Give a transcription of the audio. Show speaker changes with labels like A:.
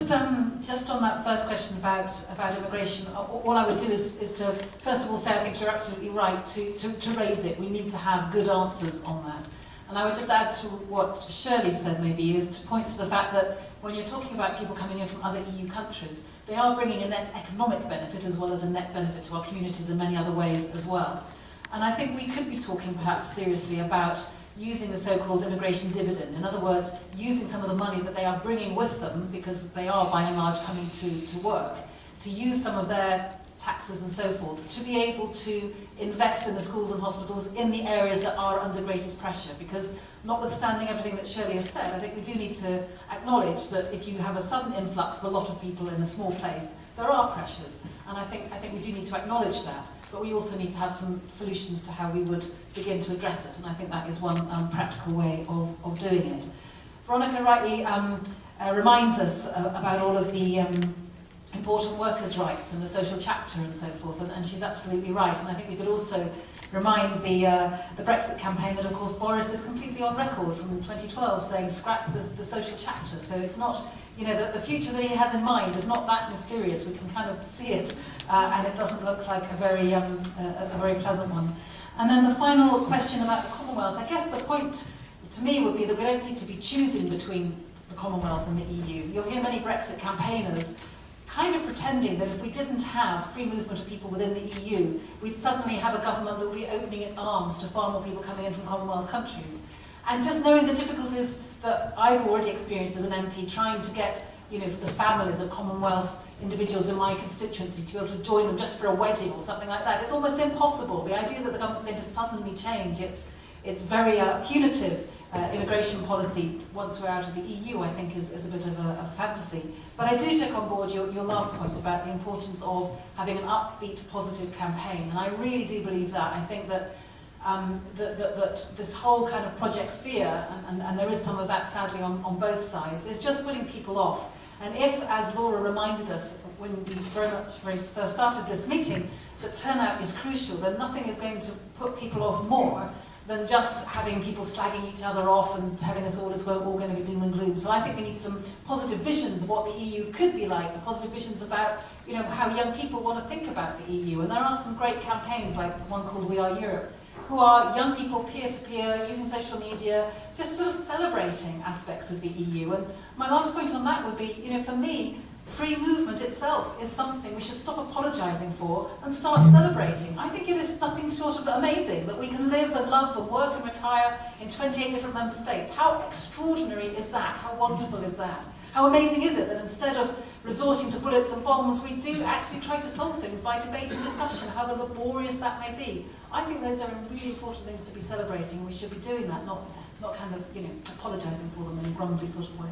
A: Just on that first question about immigration, all I would do is to, first of all, say I think you're absolutely right to raise it. We need to have good answers on that. And I would just add to what Shirley said maybe, is to point to the fact that when you're talking about people coming in from other EU countries, they are bringing a net economic benefit as well as a net benefit to our communities in many other ways as well. And I think we could be talking perhaps seriously about using the so-called immigration dividend. In other words, using some of the money that they are bringing with them, because they are by and large coming to work, to use some of their taxes and so forth, to be able to invest in the schools and hospitals in the areas that are under greatest pressure. Because notwithstanding everything that Shirley has said, I think we do need to acknowledge that if you have a sudden influx of a lot of people in a small place, there are pressures. And I think we do need to acknowledge that. But we also need to have some solutions to how we would begin to address it. And I think that is one practical way of doing it. Veronica rightly reminds us about all of the important workers' rights and the social chapter and so forth, and she's absolutely right. And I think we could also remind the Brexit campaign that, of course, Boris is completely on record from 2012 saying scrap the social chapter. So it's not, you know, the future that he has in mind is not that mysterious. We can kind of see it, and it doesn't look like a very pleasant one. And then the final question about the Commonwealth, I guess the point to me would be that we don't need to be choosing between the Commonwealth and the EU. You'll hear many Brexit campaigners kind of pretending that if we didn't have free movement of people within the EU, we'd suddenly have a government that would be opening its arms to far more people coming in from Commonwealth countries. And just knowing the difficulties that I've already experienced as an MP trying to get, you know, the families of Commonwealth individuals in my constituency to be able to join them just for a wedding or something like that, it's almost impossible. The idea that the government's going to suddenly change its very punitive immigration policy once we're out of the EU, I think is a bit of a fantasy. But I do take on board your last point about the importance of having an upbeat, positive campaign, and I really do believe that. I think that that this whole kind of Project Fear, and there is some of that sadly on both sides, is just putting people off. And if, as Laura reminded us when we very first started this meeting, that turnout is crucial, then nothing is going to put people off more than just having people slagging each other off and telling us all it's all going to be doom and gloom. So I think we need some positive visions of what the EU could be like, the positive visions about, you know, how young people want to think about the EU. And there are some great campaigns, like one called We Are Europe, who are young people peer-to-peer, using social media, just sort of celebrating aspects of the EU. And my last point on that would be, you know, for me, free movement itself is something we should stop apologising for and start celebrating. I think it is nothing short of amazing that we can live and love and work and retire in 28 different member states. How extraordinary is that? How wonderful is that? How amazing is it that instead of resorting to bullets and bombs, we do actually try to solve things by debate and discussion, however laborious that may be. I think those are really important things to be celebrating, and we should be doing that, not kind of, you know, apologising for them in a grumbly sort of way.